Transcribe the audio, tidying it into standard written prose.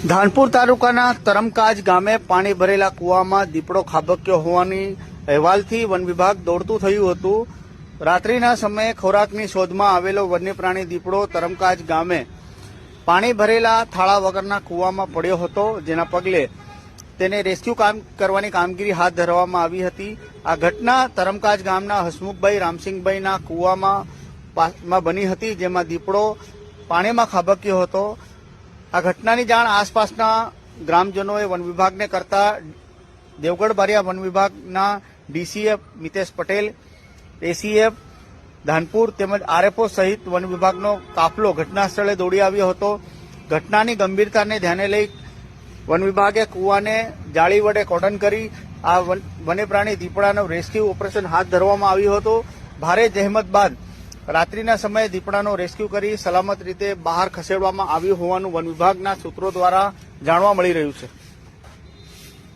ધાનપુર તાલુકાના તરમકાજ ગામે પાણી ભરેલા કૂવામાં દીપડો ખાબક્યો હોવાની અહેવાલથી વન વિભાગ દોડતું થયું હતું। રાત્રિના સમયે ખોરાકની શોધમાં આવેલો વન્યપ્રાણી દીપડો તરમકાજ ગામે પાણી ભરેલા થાળા વગરના કૂવામાં પડ્યો હતો, જેના પગલે તેને રેસ્ક્યુ કરવાની કામગીરી હાથ ધરવામાં આવી હતી। આ ઘટના તરમકાજ ગામના હસમુખભાઈ રામસિંહભાઈના કૂવામાં બની હતી, જેમાં દીપડો પાણીમાં ખાબક્યો હતો। આ ઘટનાની જાણ આસપાસના ગ્રામજનોએ વન વિભાગને કરતા દેવગઢ બારિયા વન વિભાગના ડીસીએફ મિતેશ પટેલ, એસીએફ ધાનપુર તેમજ આરએફઓ સહિત વન વિભાગનો કાફલો ઘટના સ્થળે દોડી આવ્યો હતો। ઘટનાની ગંભીરતાને ધ્યાને લઈ વન વિભાગે કૂવાને જાળી વડે કોર્ડન કરી આ વન્યપ્રાણી દીપડાનો રેસ્ક્યુ ઓપરેશન હાથ ધરવામાં આવ્યું હતું। ભારે જહેમત બાદ રાત્રિના સમયે દીપડાનો રેસ્ક્યુ કરી સલામત રીતે બહાર ખસેડવામાં આવ્યું હોવાનું વન વિભાગના સૂત્રો દ્વારા જાણવા મળી રહ્યું છે।